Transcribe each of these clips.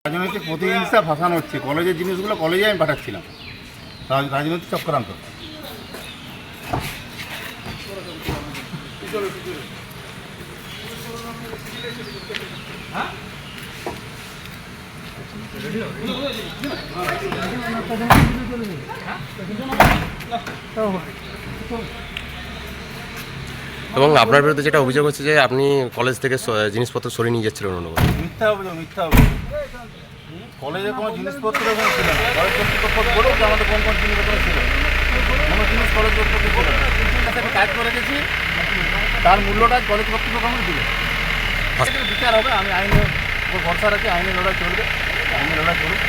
রাজনৈতিক প্রতিহিংসা ফাঁসানো হচ্ছে। কলেজের জিনিসগুলো কলেজে আমি পাঠাচ্ছিলাম, রাজনৈতিক চক্রান্ত। এবং আপনার বিরুদ্ধে যেটা অভিযোগ হচ্ছে যে আপনি কলেজ থেকে জিনিসপত্র সরিয়ে নিয়ে যাচ্ছিলেন অন্য কোথাও। মিথ্যা অভিযোগ, মিথ্যা অভিযোগ। কলেজে কোনো জিনিসপত্র ওখানে ছিল না। কলেজ কর্তৃপক্ষ বলুক যে আমাদের কোন কোন জিনিসপত্র ছিল। কোনো জিনিস কলেজ কর্তৃপক্ষ ছিল না। একটা কাজ করে রেখেছি, তার মূল্যটা কলেজ কর্তৃপক্ষ আমাকে দিল। বিচার হবে। আমি আইনের উপর ভরসা রাখি, আইনের লড়াই চলবে, আইনের লড়াই চলুক,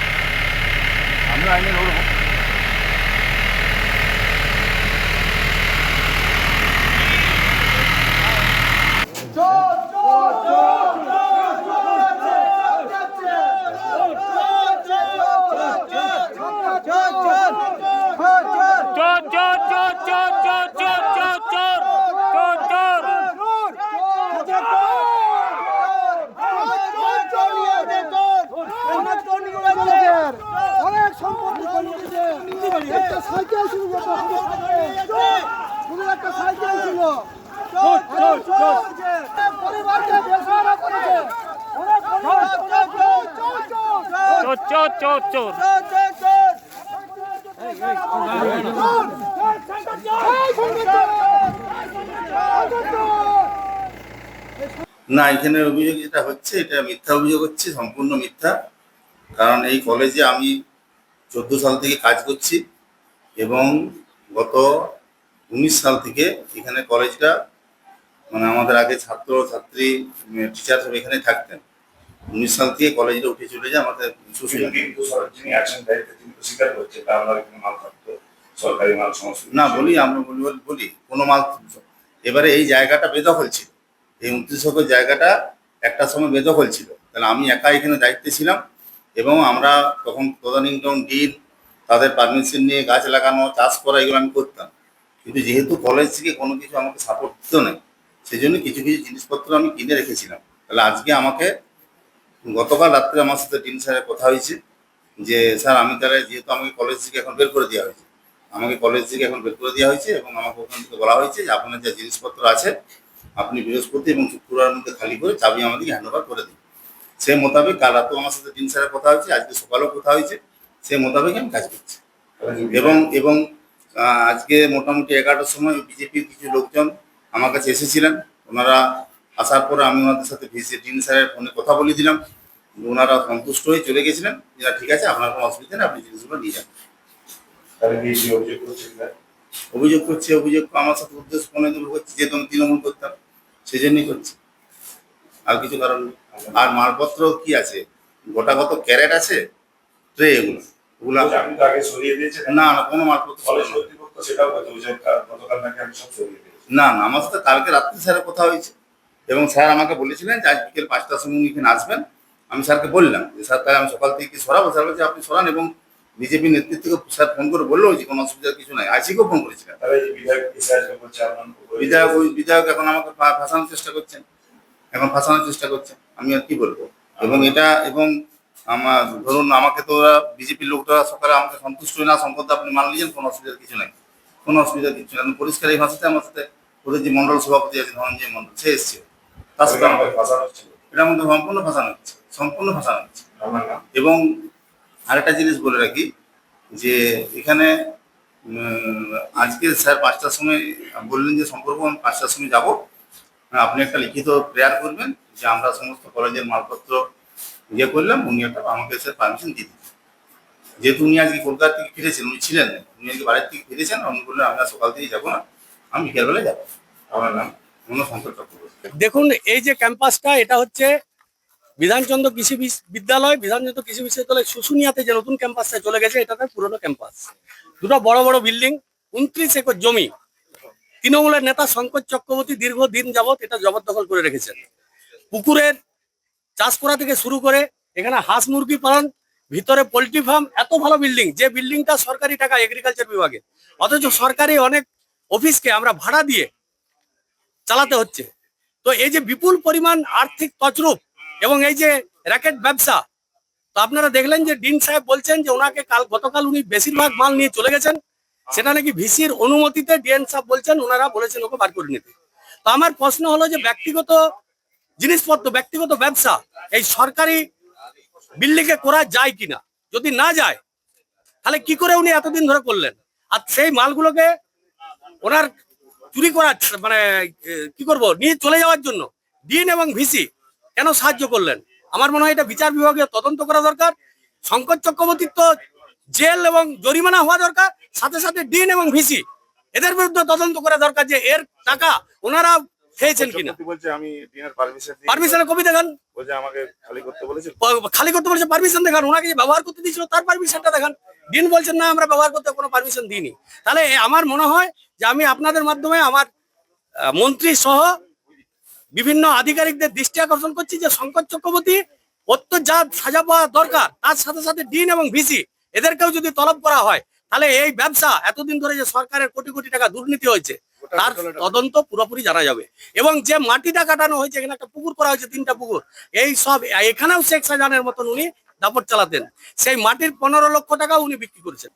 আমিও আইনে লড়বো। অনেক সম্পত্তি একটা সাইকেল ছিল, একটা সাইকেল ছিল, পরিবারকে বেসাহারা করেছে। না, এখানে অভিযোগ যেটা হচ্ছে এটা মিথ্যা অভিযোগ হচ্ছে, সম্পূর্ণ মিথ্যা। কারণ এই কলেজে আমি 14 সাল থেকে কাজ করছি এবং গত 19 সাল থেকে এখানে কলেজটা মানে আমাদের আগে ছাত্র ছাত্রী টিচার সব এখানে থাকতেন। 19 সাল থেকে কলেজটা উঠে চলে যায় আমাদের যিনি আছেন দায়িত্বে তিনি তো স্বীকার করছে তার এখানে মাল থাকতো, সরকারি মাল সমস্ত না বলি, আমরা বলি কোনো মাল। এবারে এই জায়গাটা বেদখল ছিল, এই 29 একর জায়গাটা একটা সময় বেদখল ছিল। তাহলে আমি একা এখানে দায়িত্বে ছিলাম এবং আমরা তখন তদানীন্তন ডিন তাদের পারমিশন নিয়ে গাছ লাগানো, চাষ করা, এগুলো আমি করতাম। কিন্তু যেহেতু কলেজ থেকে কোনো কিছু আমাকে সাপোর্ট দিত না, সেই জন্য কিছু কিছু জিনিসপত্র আমি কিনে রেখেছিলাম। তাহলে আজকে আমাকে গতকাল রাত্রে আমার সাথে ডিন স্যারের কথা হয়েছে যে স্যার আমি তাহলে যেহেতু আমাকে কলেজ থেকে এখন বের করে দেওয়া হয়েছে, আমাকে কলেজ থেকে এখন বের করে দেওয়া হয়েছে এবং আমাকে ওখান থেকে বলা হয়েছে যে আপনার যে জিনিসপত্র আছে আপনি বৃহস্পতি এবং শুক্রবারের মধ্যে খালি করে চাবি আমাদেরকে হ্যান্ড ওভার করে দিন। সে মোতাবেক কাল রাতেও আমার সাথে ডিন স্যারের কথা হয়েছে, আজকে সকালেও কথা হয়েছে, সে মোতাবেক আমি কাজ করছি। এবং আজকে মোটামুটি 11টার সময় বিজেপির কিছু লোকজন আমার কাছে এসেছিলেন। ওনারা আসার পরে আমি ওনাদের সাথে ডিন স্যারের ফোনে কথা বলে দিলাম। ওনারা সন্তুষ্ট হয়ে চলে গেছিলেন যে ঠিক আছে, আপনার কোনো অসুবিধা নেই, আপনি জিনিসগুলো নিয়ে যান। অভিযোগ আমার সাথে উদ্দেশ্য ফোনে করছি, যেহেতু আমি তৃণমূল করতাম সেই জন্যই করছি, আর কিছু কারণ নেই। আর মালপত্র কি আছে, গোটাগত ক্যারেট আছে, ট্রে, ওগুলো আগে সরিয়ে দিয়েছেন? না না, কোনো মালপত্র সেটাও গতকাল নাকি আমি সব সরিয়ে দিয়েছি। না না, আমার সাথে কালকে রাত্রি স্যারের কথা হয়েছে এবং স্যার আমাকে বলেছিলেন যে আজ বিকেল 5টার সময় উনি এখানে আসবেন। আমি স্যারকে বললাম যে স্যার তাহলে আমি সকাল থেকে কি সরাবো? স্যার বলছে আপনি সরান। এবং বিজেপি নেতৃত্বকে স্যার ফোন করে বললো যে কোনো অসুবিধার কিছু নাই। আইসিকেও ফোন করেছিলেন। বিধায়ক এখন আমাকে ফাঁসানোর চেষ্টা করছেন, আমি আর কি বলবো। এবং এটা এবং আমার ধরুন আমাকে তো ওরা বিজেপির লোকটা সকালে আমাকে সন্তুষ্ট না, সম্পদ আপনি মান নিয়েছেন, কোনো অসুবিধার কিছু নাই, কোনো অসুবিধার কিছু নেই। পরিষ্কার এই ভাষাতে আমার সাথে ওদের যে মন্ডল সভাপতি আছে ধনঞ্জয় মন্ডল, সে এসছে, তার সাথে এটার মধ্যে সম্পূর্ণ ভাষানো হচ্ছে। এবং আরেকটা জিনিস বলে রাখি যে এখানে আজকে স্যার 5টার সময় বললেন যে সম্পর্ক আমি 5টার সময় যাবো, আপনি একটা লিখিত প্রেয়ার করবেন যে আমরা সমস্ত কলেজের মালপত্র ইয়ে করলাম, উনি একটা আমাকে স্যার পারমিশন দিয়ে দিন। যেহেতু উনি আজকে কলকাতা থেকে ফিরেছেন, উনি ছিলেন না, উনি আজকে বাড়ির থেকে ফিরেছেন, উনি বললেন আমরা সকাল থেকে যাবো না, আমি বিকেলবেলায় যাবো। আমার নাম শঙ্কর চক্রবর্তী। দেখুন, এই যে ক্যাম্পাসটা, এটা হচ্ছে বিধানচন্দ্র কৃষি বিদ্যালয়, বিধানচন্দ্র কৃষি বিশ্ববিদ্যালয় শুশুনিয়াতে যে নতুন ক্যাম্পাসটা চলে গেছে, এটা তার পুরনো ক্যাম্পাস। দুটো বড় বড় বিল্ডিং, 29 একর জমি তৃণমূলের নেতা শঙ্কর চক্রবর্তী দীর্ঘদিন যাবৎ এটা জবরদখল করে রেখেছেন। পুকুরের চাষ করা থেকে শুরু করে এখানে হাঁস মুরগি পালন, ভিতরে পোল্ট্রি ফার্ম, এত ভালো বিল্ডিং, যে বিল্ডিংটা সরকারি টাকা এগ্রিকালচার বিভাগে, অথচ সরকারি অনেক অফিসকে আমরা ভাড়া দিয়ে চালাতে হচ্ছে। তো এই যে বিপুল পরিমাণ আর্থিক তছরূপ এবং এই যে র্যাকেট ব্যবসা, তো আপনারা দেখলেন যে ডিন সাহেব বলছেন যে ওনাকে গতকাল উনি বেশিরভাগ মাল নিয়ে চলে গেছেন, সেটা নাকি ভিসির অনুমতিতে ডিএন সাহেব বলছেন ওনারা বলেছেন ওকে বার করে নিতে। তো আমার প্রশ্ন হলো যে ব্যক্তিগত জিনিসপত্র, ব্যক্তিগত ব্যবসা এই সরকারি বিল্ডিং এ করা যায় কিনা, যদি না যায় তাহলে কি করে উনি এতদিন ধরে করলেন? আর সেই মালগুলোকে ওনার চুরি করার মানে কি করব নিয়ে চলে যাওয়ার জন্য ডিন এবং ভিসি কেন সাহায্য করলেন? আমার মনে হয় এটা বিচার বিভাগীয় তদন্ত করা দরকার। শঙ্কর চক্রবর্তীর তো জেল এবং জরিমানা হওয়া দরকার, সাথে সাথে ডিন এবং ভিসি এদের বিরুদ্ধে তদন্ত করা দরকার যে এর টাকা ওনারা খেয়েছেন কিনা। বলছে আমি ডিনার পারমিশন দিই, পারমিশনের কপি দেখান। বলছে আমাকে খালি করতে বলেছে, খালি করতে বলেছে, পারমিশন দেখান। ওনাকে যে ব্যবহার করতে দিয়েছিল তার পারমিশনটা দেখান। ডিন বলছেন না আমরা ব্যবহার করতে কোনো পারমিশন দিইনি। তাহলে আমার মনে হয় যে আমি আপনাদের মাধ্যমে আমার মন্ত্রী সহ বিভিন্ন আধিকারিকদের দৃষ্টি আকর্ষণ করছি যে শঙ্কর চক্রবর্তী যা সাজা পাওয়া দরকার তার সাথে সাথে ডিন এবং ভিসি এদেরকেও যদি তলব করা হয় তাহলে এই ব্যবসা এতদিন ধরে যে সরকারের কোটি কোটি টাকা দুর্নীতি হয়েছে তার তদন্ত পুরোপুরি জানা যাবে। এবং যে মাটিটা কাটানো হয়েছে, এখানে একটা পুকুর করা হয়েছে, 3টা পুকুর, এই সব এখানেও শেখ শাহজাহানের মতন উনি দাপট চালাতেন। সেই মাটির 15 লক্ষ টাকা উনি বিক্রি করেছেন।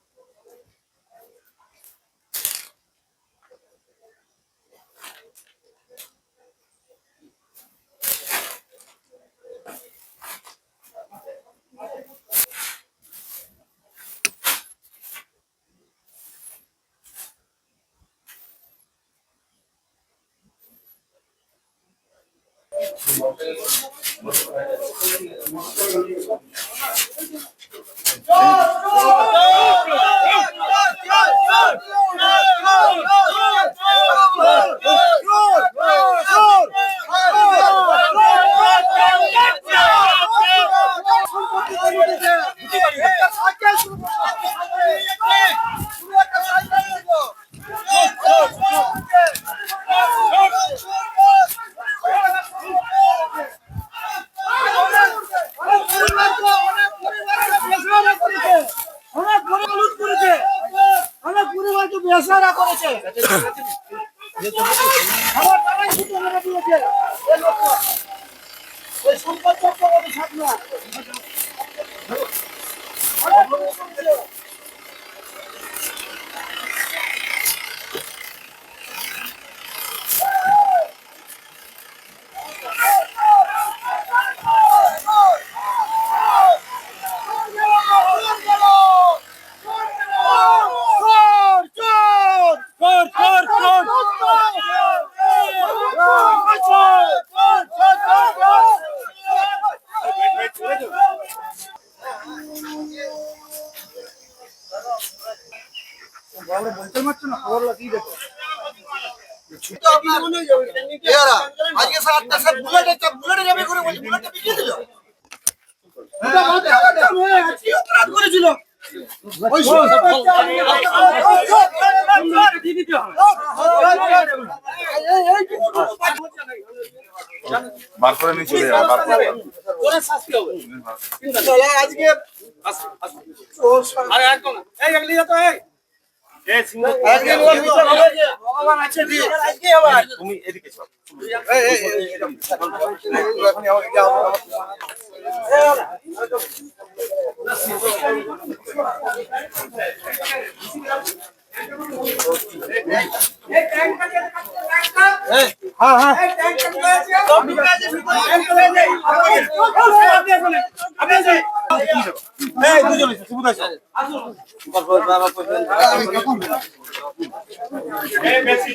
বেসারা করেছে, আমার টাকাই শুধু মেরে দিয়েছে এই লোকটা। ওই সম্পদ চক্রবর্তী ছাত্র বলতে পারছো না, খবর লাগিয়ে দেখো। আজকে স্যার 8টা স্যার বুলেটে যাবে করে বলছি, বুলেটটা বিকিয়ে দিল। ওটা বাদে একটা মেয়ে আজকে অপরাধ করেছিল। ওই বার করে নিয়ে চলে যাবে, বার করে ওরা শাস্তি হবে। আজকে আরে একদম এই একলি তো এই আজকে ভগবান আছে দি আজকে আবার তুমি এদিকে চল। এখন আমাকে কি হবে? হ্যাঁ হ্যাঁ বেশি